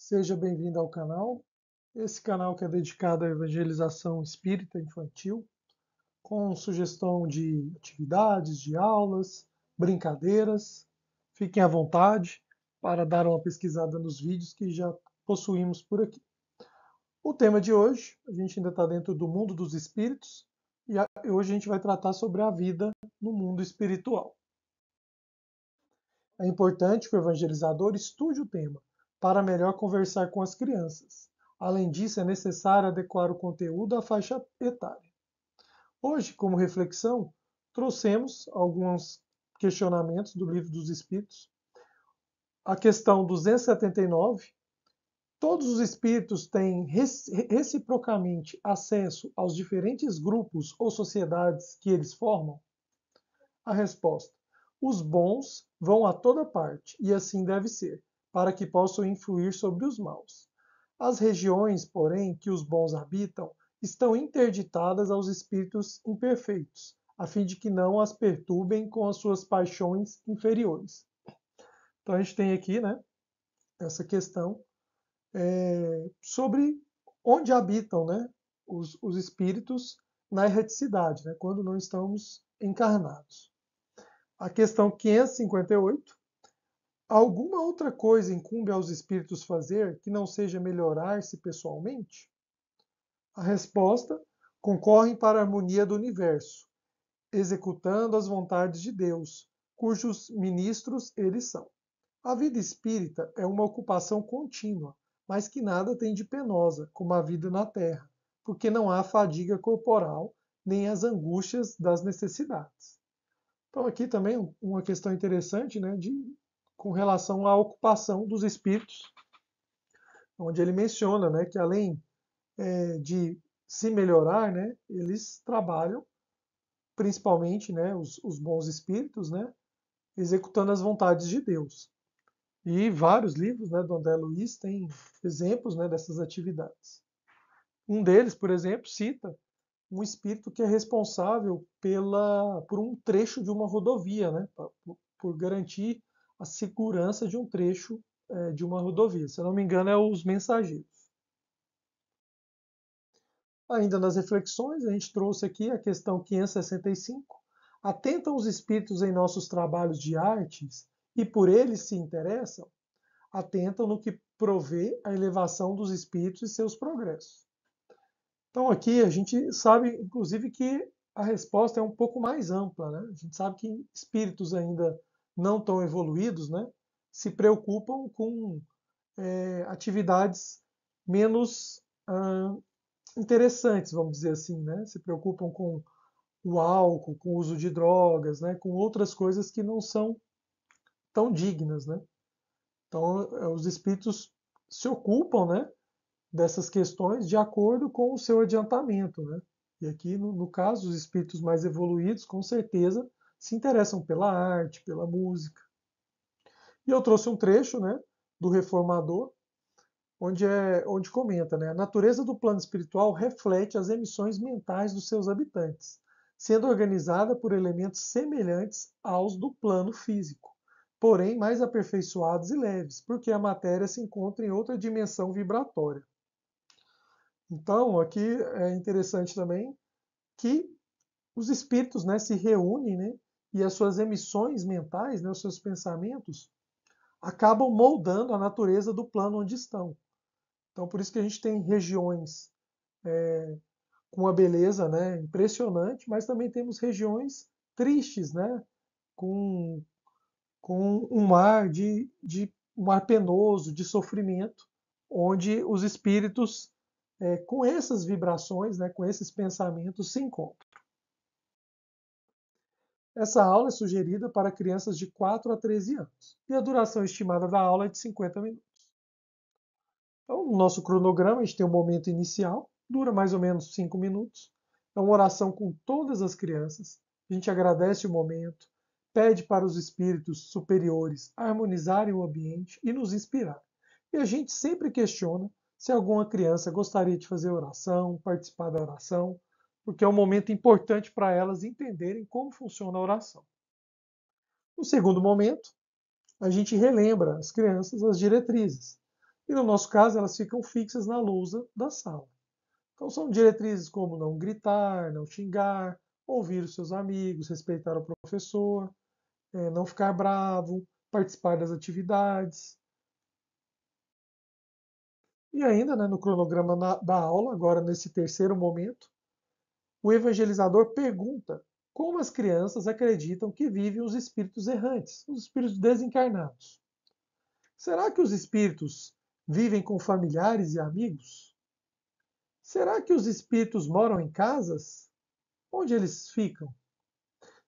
Seja bem-vindo ao canal. Esse canal que é dedicado à evangelização espírita infantil, com sugestão de atividades, de aulas, brincadeiras. Fiquem à vontade para dar uma pesquisada nos vídeos que já possuímos por aqui. O tema de hoje, a gente ainda está dentro do mundo dos espíritos, e hoje a gente vai tratar sobre a vida no mundo espiritual. É importante que o evangelizador estude o tema para melhor conversar com as crianças. Além disso, é necessário adequar o conteúdo à faixa etária. Hoje, como reflexão, trouxemos alguns questionamentos do Livro dos Espíritos. A questão 279: todos os espíritos têm reciprocamente acesso aos diferentes grupos ou sociedades que eles formam? A resposta: os bons vão a toda parte, e assim deve ser, para que possam influir sobre os maus. As regiões, porém, que os bons habitam, estão interditadas aos espíritos imperfeitos, a fim de que não as perturbem com as suas paixões inferiores. Então a gente tem aqui, né, essa questão sobre onde habitam, né, os espíritos na erraticidade, né, quando não estamos encarnados. A questão 558: alguma outra coisa incumbe aos espíritos fazer que não seja melhorar-se pessoalmente? A resposta: concorrem para a harmonia do universo, executando as vontades de Deus, cujos ministros eles são. A vida espírita é uma ocupação contínua, mas que nada tem de penosa, como a vida na terra, porque não há fadiga corporal, nem as angústias das necessidades. Então, aqui também uma questão interessante, né, com relação à ocupação dos espíritos, onde ele menciona, né, que além de se melhorar, né, eles trabalham, principalmente, né, os bons espíritos, né, executando as vontades de Deus. E vários livros, né, do André Luiz têm exemplos, né, dessas atividades. Um deles, por exemplo, cita um espírito que é responsável por um trecho de uma rodovia, né, por garantir a segurança de um trecho de uma rodovia. Se eu não me engano, é os mensageiros. Ainda nas reflexões, a gente trouxe aqui a questão 565. Atentam os espíritos em nossos trabalhos de artes e por eles se interessam? Atentam no que provê a elevação dos espíritos e seus progressos. Então aqui a gente sabe, inclusive, que a resposta é um pouco mais ampla, né? A gente sabe que espíritos ainda não tão evoluídos, né, se preocupam com atividades menos interessantes, vamos dizer assim, né? Se preocupam com o álcool, com o uso de drogas, né? Com outras coisas que não são tão dignas, né? Então, os espíritos se ocupam, né, dessas questões de acordo com o seu adiantamento, né? E aqui, no caso, os espíritos mais evoluídos, com certeza, se interessam pela arte, pela música. E eu trouxe um trecho, né, do Reformador, onde comenta, né, a natureza do plano espiritual reflete as emissões mentais dos seus habitantes, sendo organizada por elementos semelhantes aos do plano físico, porém mais aperfeiçoados e leves, porque a matéria se encontra em outra dimensão vibratória. Então, aqui é interessante também que os espíritos, né, se reúnem, né, e as suas emissões mentais, né, os seus pensamentos, acabam moldando a natureza do plano onde estão. Então, por isso que a gente tem regiões com uma beleza, né, impressionante, mas também temos regiões tristes, né, com, com um um mar penoso, de sofrimento, onde os espíritos, com essas vibrações, né, com esses pensamentos, se encontram. Essa aula é sugerida para crianças de 4 a 13 anos e a duração estimada da aula é de 50 minutos. Então, no nosso cronograma, a gente tem um momento inicial, dura mais ou menos 5 minutos. É uma oração com todas as crianças. A gente agradece o momento, pede para os espíritos superiores harmonizarem o ambiente e nos inspirar. E a gente sempre questiona se alguma criança gostaria de fazer oração, participar da oração, porque é um momento importante para elas entenderem como funciona a oração. No segundo momento, a gente relembra as crianças as diretrizes. e no nosso caso elas ficam fixas na lousa da sala. Então são diretrizes como não gritar, não xingar, ouvir os seus amigos, respeitar o professor, não ficar bravo, participar das atividades. E ainda, né, no cronograma da aula, agora nesse terceiro momento, o evangelizador pergunta como as crianças acreditam que vivem os espíritos errantes, os espíritos desencarnados. Será que os espíritos vivem com familiares e amigos? Será que os espíritos moram em casas? Onde eles ficam?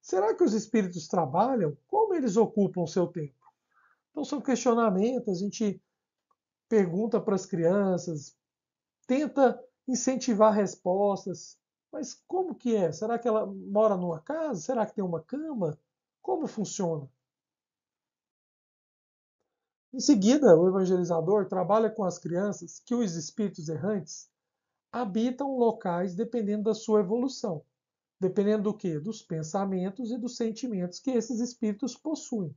Será que os espíritos trabalham? Como eles ocupam o seu tempo? Então são questionamentos, a gente pergunta para as crianças, tenta incentivar respostas. Mas como que é? Será que ela mora numa casa? Será que tem uma cama? Como funciona? Em seguida, o evangelizador trabalha com as crianças que os espíritos errantes habitam locais dependendo da sua evolução. Dependendo do quê? Dos pensamentos e dos sentimentos que esses espíritos possuem.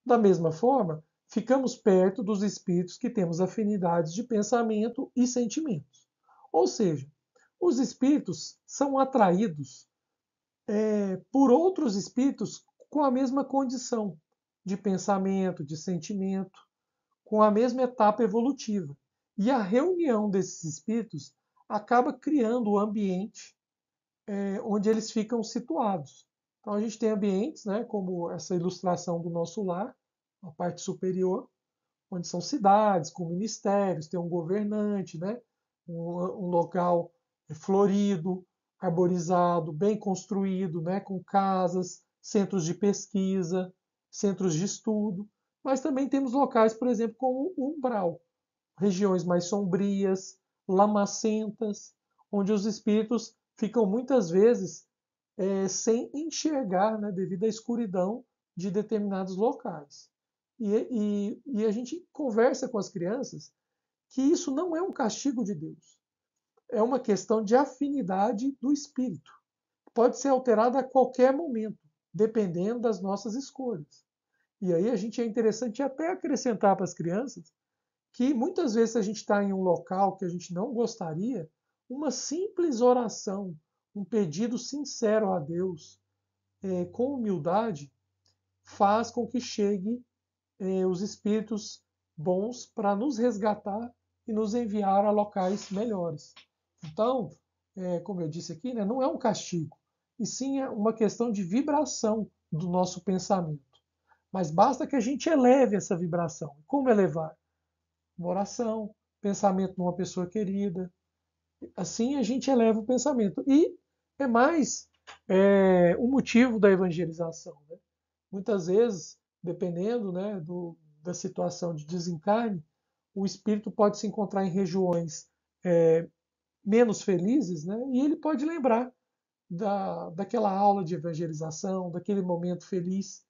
Da mesma forma, ficamos perto dos espíritos que temos afinidades de pensamento e sentimentos. Ou seja, os espíritos são atraídos por outros espíritos com a mesma condição de pensamento, de sentimento, com a mesma etapa evolutiva. E a reunião desses espíritos acaba criando o ambiente onde eles ficam situados. Então a gente tem ambientes, né, como essa ilustração do nosso lar, a parte superior, onde são cidades com ministérios, tem um governante, né, um local florido, arborizado, bem construído, né, com casas, centros de pesquisa, centros de estudo. Mas também temos locais, por exemplo, como o umbral, regiões mais sombrias, lamacentas, onde os espíritos ficam muitas vezes sem enxergar, né, devido à escuridão de determinados locais. E a gente conversa com as crianças que isso não é um castigo de Deus, é uma questão de afinidade do espírito. Pode ser alterada a qualquer momento, dependendo das nossas escolhas. E aí a gente é interessante até acrescentar para as crianças que muitas vezes a gente está em um local que a gente não gostaria, uma simples oração, um pedido sincero a Deus, com humildade, faz com que chegue os espíritos bons para nos resgatar e nos enviar a locais melhores. Então, como eu disse aqui, né, não é um castigo, e sim é uma questão de vibração do nosso pensamento. Mas basta que a gente eleve essa vibração. Como elevar? Uma oração, pensamento numa pessoa querida. Assim a gente eleva o pensamento. E é mais o motivo da evangelização. Né? Muitas vezes, dependendo, né, da situação de desencarne, o espírito pode se encontrar em regiões menos felizes, né, e ele pode lembrar daquela aula de evangelização, daquele momento feliz.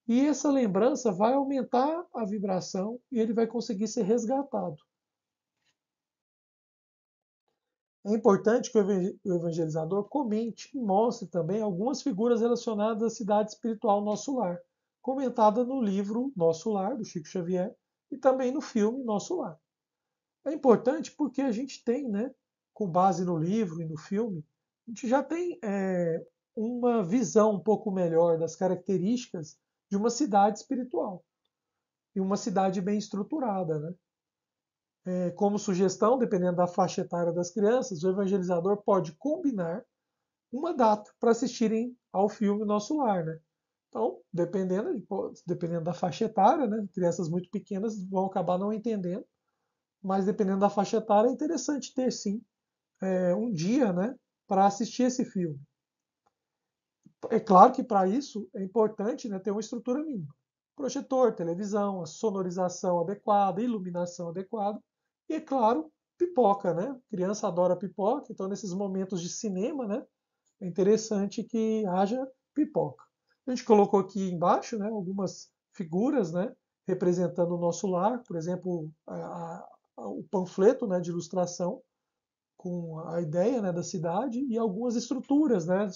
E essa lembrança vai aumentar a vibração e ele vai conseguir ser resgatado. É importante que o evangelizador comente e mostre também algumas figuras relacionadas à cidade espiritual Nosso Lar, comentada no livro Nosso Lar, do Chico Xavier, e também no filme Nosso Lar. É importante porque a gente tem, né, com base no livro e no filme, a gente já tem uma visão um pouco melhor das características de uma cidade espiritual e uma cidade bem estruturada, né? Como sugestão, dependendo da faixa etária das crianças, o evangelizador pode combinar uma data para assistirem ao filme Nosso Lar, né? Então, dependendo da faixa etária, né? Crianças muito pequenas vão acabar não entendendo, mas dependendo da faixa etária é interessante ter sim um dia, né, para assistir esse filme. É claro que para isso é importante, né, ter uma estrutura mínima. Projetor, televisão, a sonorização adequada, iluminação adequada e, é claro, pipoca, né? Criança adora pipoca, então nesses momentos de cinema, né, é interessante que haja pipoca. A gente colocou aqui embaixo, né, algumas figuras, né, representando o nosso lar, por exemplo, o panfleto, né, de ilustração com a ideia, né, da cidade e algumas estruturas, né,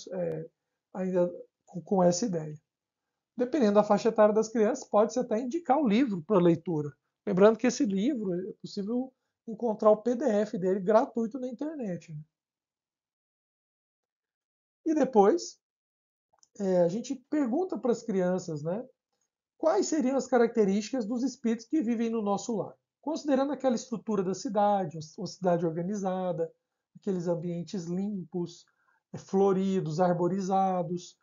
ainda com essa ideia. Dependendo da faixa etária das crianças, pode-se até indicar o livro para leitura. Lembrando que esse livro é possível encontrar o PDF dele gratuito na internet, né? E depois a gente pergunta para as crianças, né, quais seriam as características dos espíritos que vivem no nosso lar, considerando aquela estrutura da cidade, uma cidade organizada, aqueles ambientes limpos, floridos, arborizados,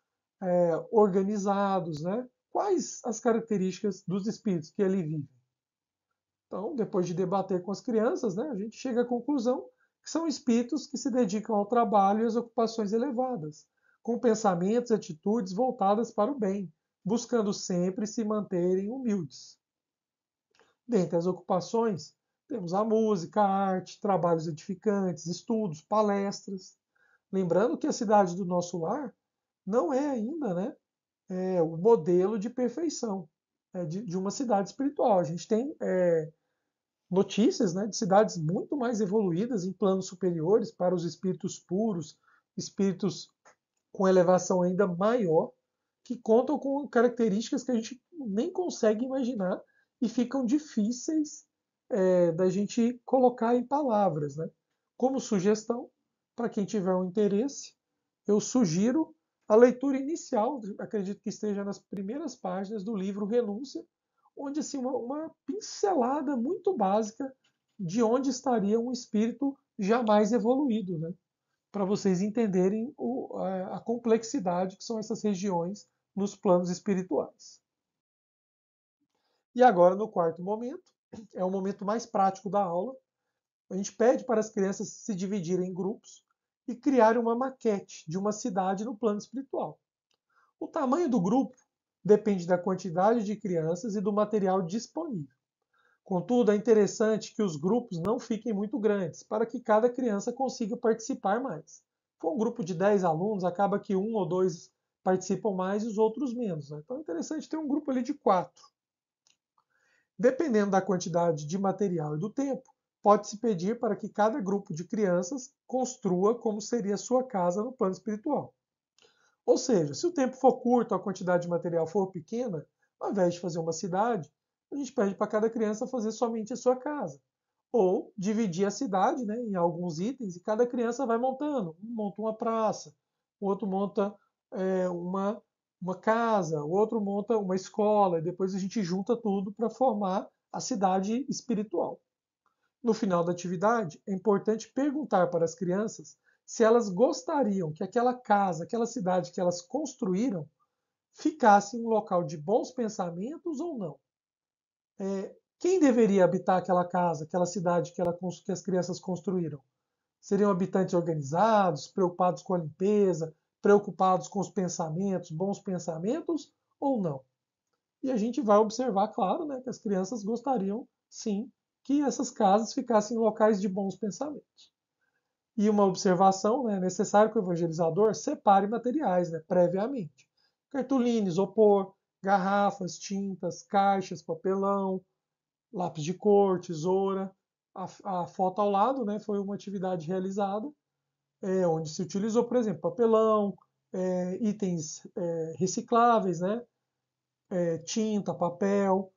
organizados, né? Quais as características dos espíritos que ali vivem? Então, depois de debater com as crianças, né, a gente chega à conclusão que são espíritos que se dedicam ao trabalho e às ocupações elevadas, com pensamentos e atitudes voltadas para o bem, buscando sempre se manterem humildes. Dentre as ocupações, temos a música, a arte, trabalhos edificantes, estudos, palestras. Lembrando que a cidade do nosso lar não é ainda, né, o modelo de perfeição de uma cidade espiritual. A gente tem notícias, né, de cidades muito mais evoluídas em planos superiores para os espíritos puros, espíritos com elevação ainda maior, que contam com características que a gente nem consegue imaginar e ficam difíceis da gente colocar em palavras, né? Como sugestão, para quem tiver um interesse, eu sugiro a leitura inicial, acredito que esteja nas primeiras páginas do livro Renúncia, onde assim, uma pincelada muito básica de onde estaria um espírito jamais evoluído, né? Para vocês entenderem a complexidade que são essas regiões nos planos espirituais. E agora, no quarto momento, é o momento mais prático da aula, a gente pede para as crianças se dividirem em grupos e criarem uma maquete de uma cidade no plano espiritual. O tamanho do grupo depende da quantidade de crianças e do material disponível. Contudo, é interessante que os grupos não fiquem muito grandes, para que cada criança consiga participar mais. Se for um grupo de 10 alunos, acaba que um ou dois participam mais e os outros menos, né? Então é interessante ter um grupo ali de 4. Dependendo da quantidade de material e do tempo, pode-se pedir para que cada grupo de crianças construa como seria a sua casa no plano espiritual. Ou seja, se o tempo for curto, a quantidade de material for pequena, ao invés de fazer uma cidade, a gente pede para cada criança fazer somente a sua casa. Ou dividir a cidade, né, em alguns itens e cada criança vai montando. Um monta uma praça, o outro monta uma casa, o outro monta uma escola, e depois a gente junta tudo para formar a cidade espiritual. No final da atividade, é importante perguntar para as crianças se elas gostariam que aquela casa, aquela cidade que elas construíram, ficasse um local de bons pensamentos ou não. Quem deveria habitar aquela casa, aquela cidade que as crianças construíram? Seriam habitantes organizados, preocupados com a limpeza, preocupados com os pensamentos, bons pensamentos ou não? E a gente vai observar, claro, né, que as crianças gostariam, sim, que essas casas ficassem em locais de bons pensamentos. E uma observação, né, é necessário que o evangelizador separe materiais, né, previamente. Cartolina, isopor, garrafas, tintas, caixas, papelão, lápis de cor, tesoura. A foto ao lado, né, foi uma atividade realizada onde se utilizou, por exemplo, papelão, itens recicláveis, né, tinta, papel.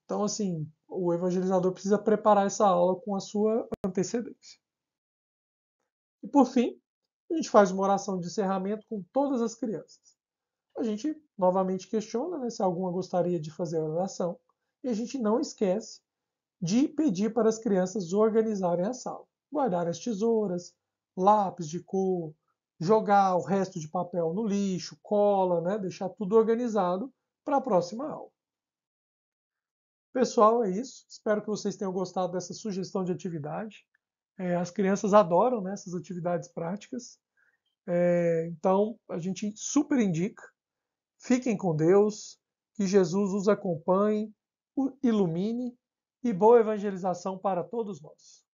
Então, assim, o evangelizador precisa preparar essa aula com a sua antecedência. E por fim, a gente faz uma oração de encerramento com todas as crianças. A gente novamente questiona, né, se alguma gostaria de fazer a oração. E a gente não esquece de pedir para as crianças organizarem a sala. Guardar as tesouras, lápis de cor, jogar o resto de papel no lixo, cola, né, deixar tudo organizado para a próxima aula. Pessoal, é isso. Espero que vocês tenham gostado dessa sugestão de atividade. As crianças adoram, né, essas atividades práticas. Então, a gente super indica. Fiquem com Deus, que Jesus os acompanhe, o ilumine e boa evangelização para todos nós.